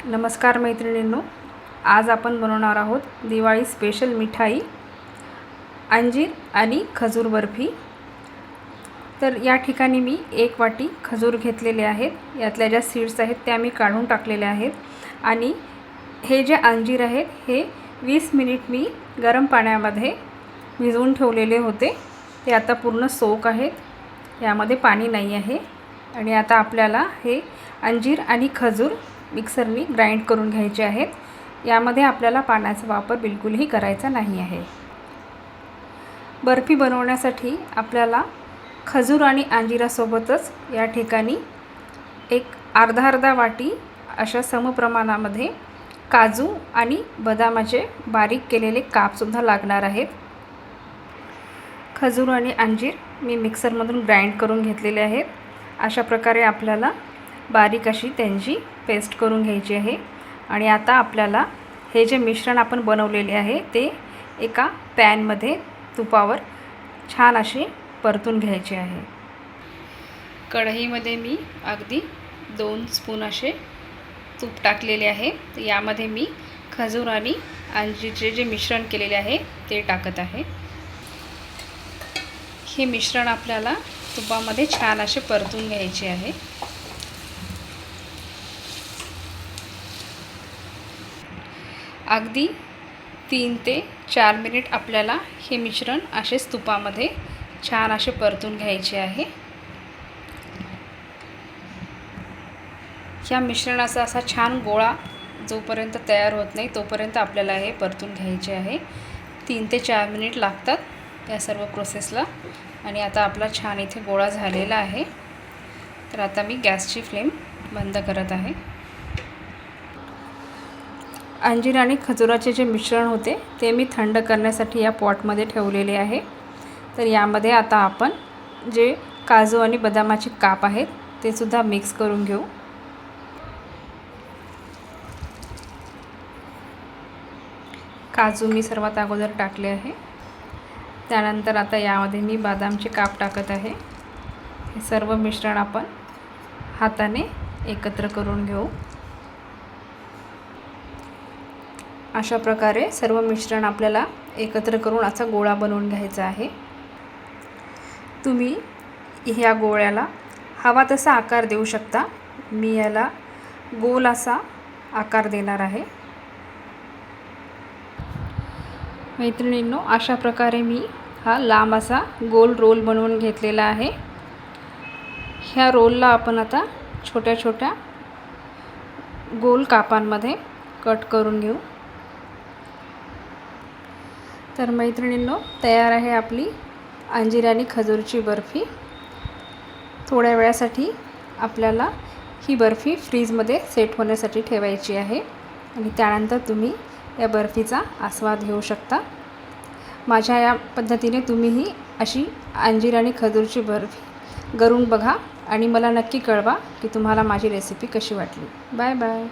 नमस्कार मैत्रिणींनो, आज आपण बनवणार आहोत दिवाळी स्पेशल मिठाई अंजीर आणि खजूर बर्फी। तर या ठिकाणी मी 1 वाटी खजूर घेतलेले आहेत। यातल्या ज्या सीड्स आहेत त्या मी काढून टाकलेल्या आहेत आणि हे जे अंजीर आहेत हे 20 मिनिट मी गरम पाण्यामध्ये भिजवून ठेवलेले होते। ते आता पूर्ण सोक आहेत, यामध्ये पाणी नाही आहे। आणि आता आपल्याला हे अंजीर आणि खजूर मिक्सरनी ग्राइंड करून घ्यायचे आहेत। यामध्ये आपल्याला पाण्याचा वापर बिलकुलही करायचा नाही आहे। बर्फी बनवण्यासाठी आपल्याला खजूर आणि अंजिरासोबतच या ठिकाणी एक अर्धा वाटी अशा समप्रमाणामध्ये काजू आणि बदामाचे बारीक केलेले काप सुद्धा लागणार आहेत। खजूर आणि अंजीर मी मिक्सरमधून ग्राइंड करून घेतलेले आहेत। अशा प्रकारे आपल्याला बारीक अशी त्यांची पेस्ट करून घ्यायची आहे। आणि आता आपल्याला हे जे मिश्रण आपण बनवलेले आहे ते एका पॅनमध्ये तुपावर छान असे परतून घ्यायचे आहे। कढईमध्ये मी अगदी 2 स्पून असे तूप टाकलेले आहे। यामध्ये मी खजूर आणि अंजीरचे जे मिश्रण केलेले आहे ते टाकत आहे। हे मिश्रण आपल्याला तुपामध्ये छान असे परतून घ्यायचे आहे। अगदी 3 ते 4 मिनिट आपल्याला हे मिश्रण असेच तुपामध्ये छान असे परतून घ्यायचे आहे। या मिश्रणाचा असा छान गोळा जोपर्यंत तयार होत नाही तोपर्यंत आपल्याला हे परतून घ्यायचे आहे। 3 ते 4 मिनिट लागतात या सर्व प्रोसेसला। आणि आता आपला छान इथे गोळा झालेला आहे। तर आता मी गॅसची फ्लेम बंद करत आहे। अंजीर आणि खजुराचे जे मिश्रण होते ते मी थंड करण्यासाठी या पॉटमध्ये ठेवलेले आहे। तर यामध्ये आता आपण जे काजू आणि बदामाचे काप आहेत ते सुद्धा मिक्स करून घेऊ। काजू मी सर्वात अगोदर टाकले आहे। त्यानंतर आता यामध्ये मी बदामचे काप टाकत आहे। हे सर्व मिश्रण आपण हाताने एकत्र करून घेऊ। अशा प्रकारे सर्व मिश्रण आपल्याला एकत्र करून असा गोळा बनवून घ्यायचा आहे। तुम्ही ह्या गोळ्याला हवा तसा आकार देऊ शकता। मी याला गोल असा आकार देणार आहे। मैत्रिणींनो, अशा प्रकारे मी हा लांब असा गोल रोल बनवून घेतलेला आहे। ह्या रोलला आपण आता छोट्या छोट्या गोल कापांमध्ये कट करून घेऊ। तर मैत्रिणींनो, तयार आहे आपली अंजीर आणि खजूरची बर्फी। थोड्या वेळासाठी आपल्याला ही बर्फी फ्रीजमध्ये सेट होण्यासाठी ठेवायची आहे आणि त्यानंतर तुम्ही या बर्फीचा आस्वाद घेऊ शकता। माझ्या या पद्धतीने तुम्हीही अशी अंजीर आणि खजूरची बर्फी करून बघा आणि मला नक्की कळवा की तुम्हाला माझी रेसिपी कशी वाटली। Bye bye.